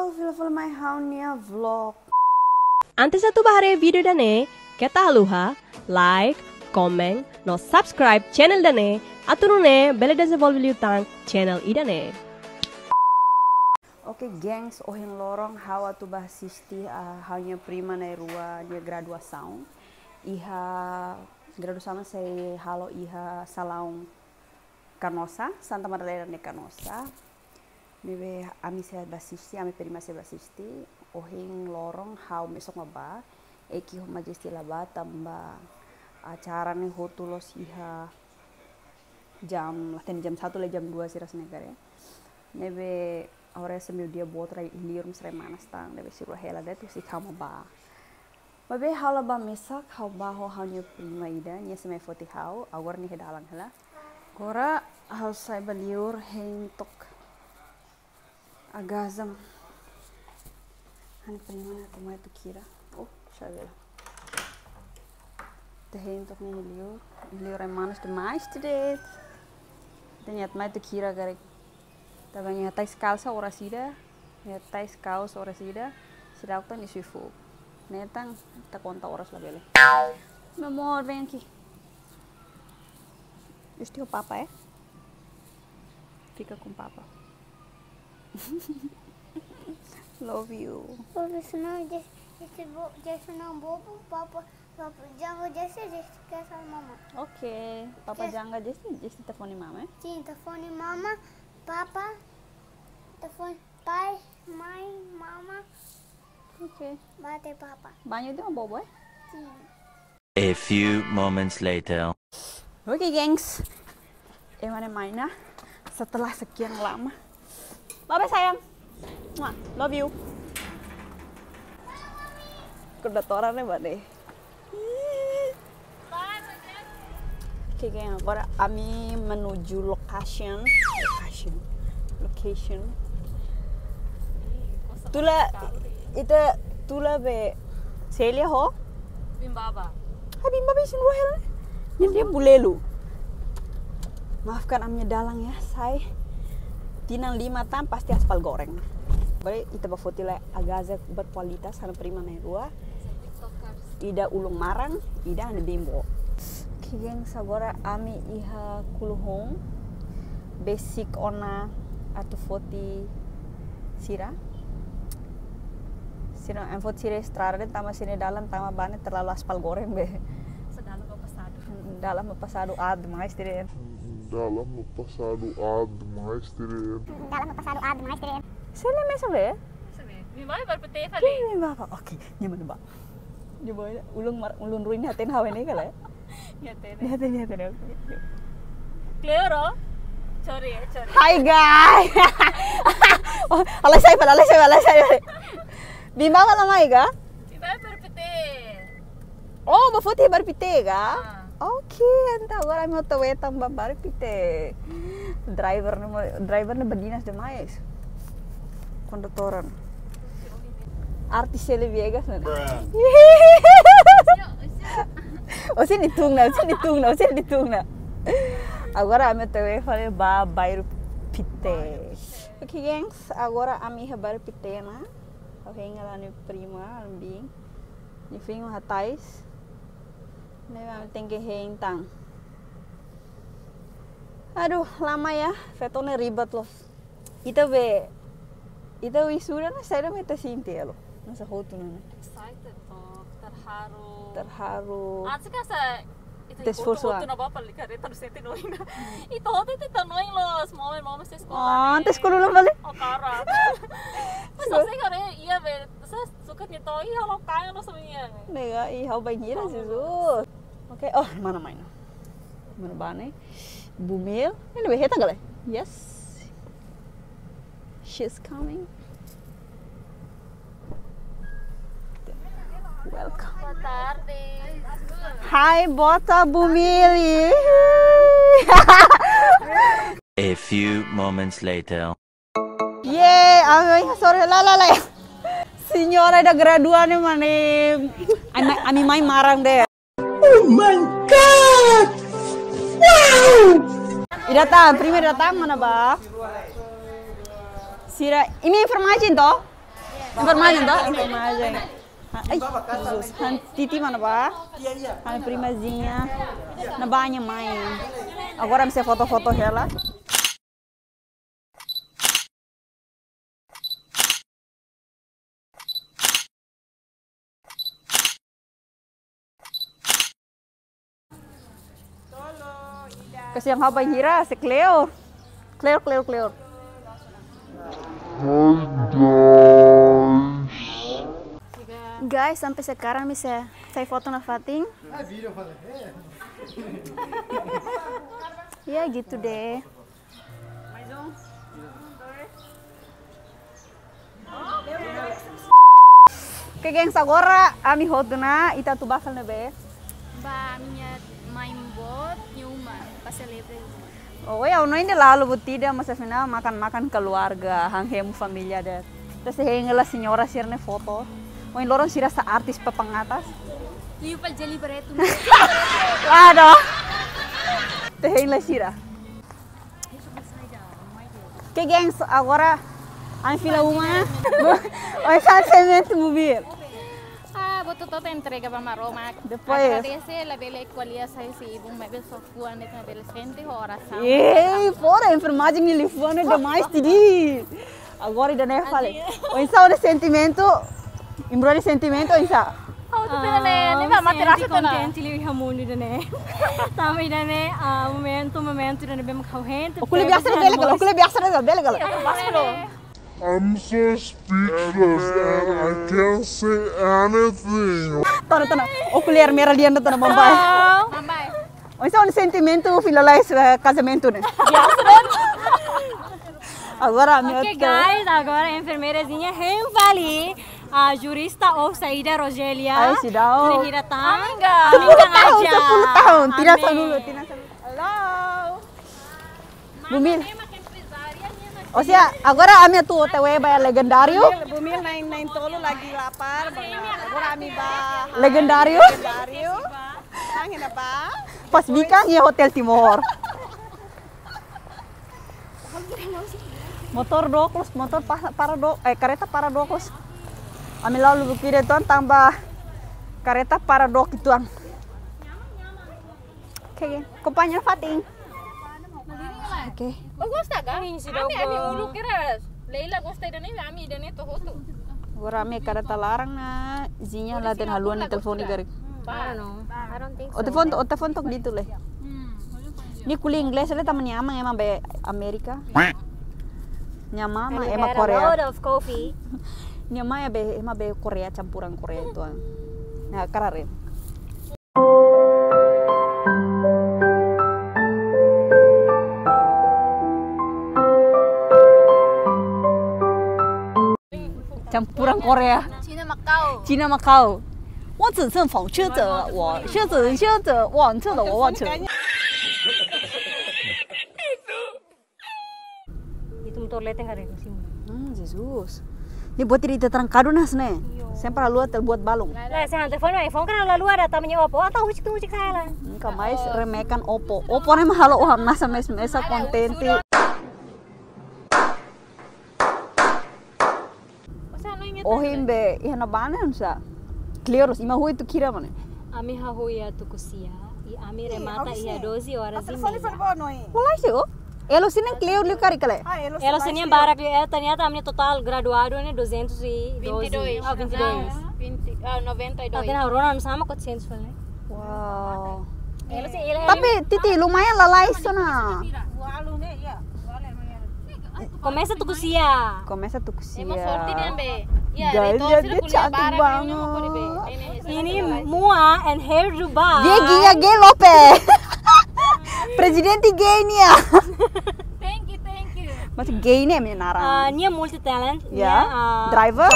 Halo, film my haunia vlog. Antes satu bahare video dane, kita haluha, like, comment, no subscribe channel dane, aturune bele desenvolve tang channel idane. Oke, gengs, ohing lorong hawa tu basisti haunya prima na rua dia graduação. Iha graduação sei halo iha salaung Canossa, Santa Madalena de Canossa. Nebe ami se basisti, ami prima se basisti, ohing lorong hau mesok maba, eki ho majesti laba tamba acara nih hotulos iha jam latihan jam 1 le jam 2 sih rasanya kare. Nebe ora semeu dia buat rai lirum sere manas tang, nebe siru hela deh tu si kama ba. Babe hala ba mesak hau ba ho haunya prima ida, nya semai foti hau, awar nih dalang hela. Gora hau sai baliur hentok agazam. Hani prima na tomai tu kira. Oh, sabela. Terheen toch niet liur en manos demais today. Ternyata mai tu kira garek. Tabang tais kalsa ora sida, tais kaos ora sida, sida auto ni suifu. Netang ta conta horas la bele. Meu amor, vem aqui. Este é o papa, é? Fica com papa. Love you. Porque senão esse não bobo, papa jangan jesse que essa mama. Oke, papa jangan jesse telefoni mama. Sim, telefone mama, papa, telefone pai, mãe, mama. Oke. Bate papa. Banyo itu mau bobo ya? Sim. A few moments later. Oke, gengs. Emang mainnya setelah sekian lama. Bye sayang. Mwah, love you. Kedatorannya buat deh. Oke, geng, agora kami menuju location. Tula be Celia ho? Bimbaba. Bimbaba isin rohel. Yang dia bulelu. Maafkan amnya dalang ya, say. Tinang 5 tam pasti aspal goreng. Baik, ita bafoto la agaza berkualitas sana prima na rua. Ida ulung marang, ida ane bimbo. Kigeng sagora ami iha kuluhong basic ona atau foti sira. Sira en foti sira estrada tama sini dalam tama bane terlalu aspal goreng be. Sedalam pasado. Dalam pasado ad mais dire. Dalam no passado ad mais terem. Sele me sabe? Mi mai berpete kali. Ini bapa. Oke, nyaman ba. Nyoba ulung ruin haten hawen ini kali. Nyate. Clear oh? Sorry. Hai guys. Oh, alay saya. Bimba ka lamay ga? Mi mai berpete. Oh, bafuti barpite ga? Okay, anta agora meu tawetang barpite. Driver na badinas demais. Konduktoran. Artis Shelly Viegas na. O sini tung na. Agora ame tawe fale ba bairro pite. Okay, gengs, agora ami habar pite na. Okay, nga ni prima ambing. Ni fingo hatais. Neva tengke hentang. Aduh, lama ya. Fetone ribet loh. Ita wisuda na saya meta sinte lo. Nasa hotu na. Excited toh, Terharu. Anse kasa Esforço. Itu na bapa likare terus sente noina. Ito hotu te tanoin los, mama se escola. Ah, antes ko lang bali. O cara. Mas assim kare ia ver, sa suka nito iya lo kaya lo sabihin. Nega, ihaw banheira Jesus. Okay, oh, mana main. Mana bane? Bumil. Ini beheta gale. Yes. She's coming. Welcome. Boa tarde. Hai, bota Bumili. A few moments later. Ay, sorry, la. Signora da graduane mane. Ami mai marang deh. Oh my god! Wow! Primeiro datang mana ba? Sira, ini informasi toh? Informasi toh? Informasi. Ay, Jesus. Titi mana ba? Kami primazinha. Na banha mãe. Agora você foto ela. Kasi yang haba hira, si Cleo. Cleo. Guys, sampai sekarang bisa saya foto na Fating. Ya gitu deh. Oke gengs, agora ami foto na ita tu bakal na be. Ba, minha mãe bot nyuma pas celebre. Oh ya, no ini lalu tidak masa final makan keluarga, hanghemu familia deh. Terus hengela senhora sirne foto. Oh ini lorong sira sa artis papangatas. Liu pal jeli beretu. Aduh. Tehengela sira. Oke gengs, agora ami fila uma. Oi fancimento mobil. Botou toda a entrega para Maroma. Depois. Agradecer a bela escolha sai se um mebel só fua nessa bela gente oração. Ei, fora informação me telefone demais tidi. Agora ainda nem falei. O insa o sentimento, embora sentimento insa. Oh, tu pena ne vai materasa tu na. Contente li hamuni dane. Tama idane momento idane bem corrente. O kule biasa dele galo. I'm so speechless and I can't say anything. Tana. O kule merah lian tana Mumbai. Mambai. O insa o sentimento finalize casamento né. Agora meu. Ok guys, agora a enfermeirazinha Renvali, a jurista ou saída Rogelia. Ay, si Dao. Hiratang. Tahun, 10 tahun. Tinasan dulu. Hello. Bumil. O sea, agora ami tu tewe ba legendario. Bumil nain tolo lagi lapar. Agora ami ba Legendario. Ang hina ba? Pas bikang ya Hotel Timor. Motor doklos, kereta paradoklos. Ami lalu bukire tuan tambah kereta paradok ituan. Oke, kompanya Fating. Oke. Oh, gosta ga? Ami ulu kira. Leila gosta idane ami idane to hoto. Agora ami kereta larang na zinya la den haluan ni telepon ni garik. I don't think so. O telepon tok dito le. Ni kuli Inggris le taman nyamang emang be Amerika. Nyama mah emang Korea. A lot of coffee. Nyama ya be emang be Korea campuran Korea itu. Nah, kararin. Campuran Korea. Cina Macau. 我只剩否车者，我车者，忘车的我忘车。 Itu motor leteng hari sini. Jesus. Ni buat diri trancado nas né. Sempre a lua buat balong. Lah, saya telepon iPhone kan lalu ada tamannya Oppo atau hujik saya. Nunca mais remekan Oppo. Oppo nem halo oham nasa mesa contente. Ohimbe, ihana bana unsa. Clearos, ima hui tu kira mana? Ami hahuya tu kusia. I ami remata ia 12 horas e Telefone meia. para noi. Mulai sih, oh. Elo sini clear liu kari kale. Ela senia barak ternyata amne total graduado ne 212. Ah, 22. 92. Até na Rona sama 400 falei. Wow. Ela Tapi Titi lumayan lalai sana. Walu ne ya. começa tu kusia. Começa tu kusia. Emang sorti dia be. Ya, Gaya dia cantik banget. Ini Mua and hairdo bar. Dia ginga gay Lope. Presidente gay nia. Thank you. Masih gay nih menara. Nia multi talent. Ya. Driver.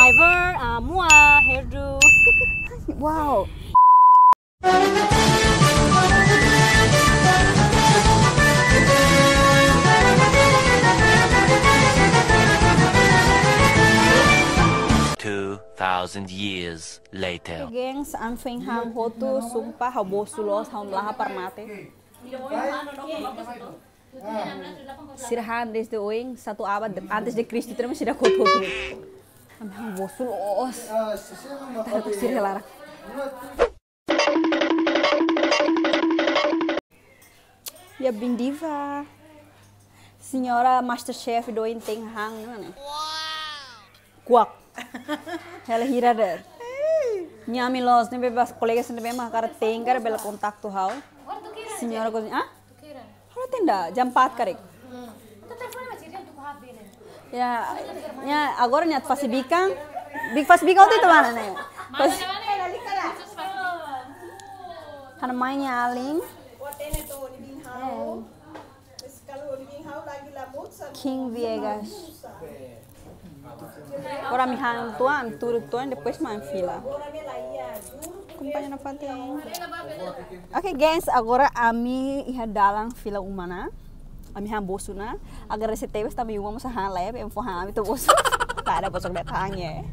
Mua, hairdo. Wow. Thousand years later. Gengs, ang feng hang hotu sumpah habosulos haun laha parmate. Sirahan desde oing 1 abad antes de Cristo terus sudah hotu. Ang bosulos. Tahu sih larang. Ya bin diva. Senhora Masterchef doin ting hang mana? Kuak. Ela hirada. Nyami los nem bebas colegas nem bema cara tem cara bela contato hau. Senhora cozinha. Ah? Halo tenda jam 4 karek. Ya, agora nya faz bicang. Big faz bicang itu mana nih? Pas. Karena mainnya aling. King Viegas. Agora me hang tuan, tuan depois main fila. Companhia na pating. Okay guys, agora ami iha dalang fila umana. Ami hang bosuna. Agar resitebes também uma sa hang lab, em fo hang itu bosu. Tak ada bosok datangnya.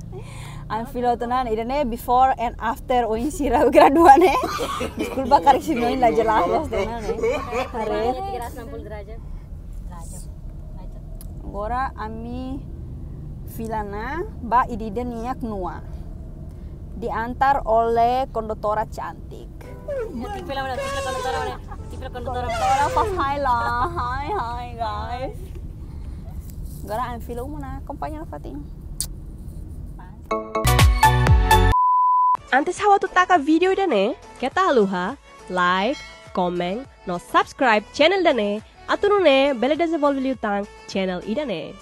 Ang fila tunan idane before and after o insira graduane. School bakar sinoin la jelas los tunan Hare 360 derajat. Agora ami filana ba idide niak nua. Diantar oleh konduktora cantik. Konduktora pas hai lah. Hai guys. Agora ang fila muna companhia Fatin. Antes hawa tu taka video dane, kita haluha like, comment, no subscribe channel dane, aturune bele desenvolve liu tang channel idane.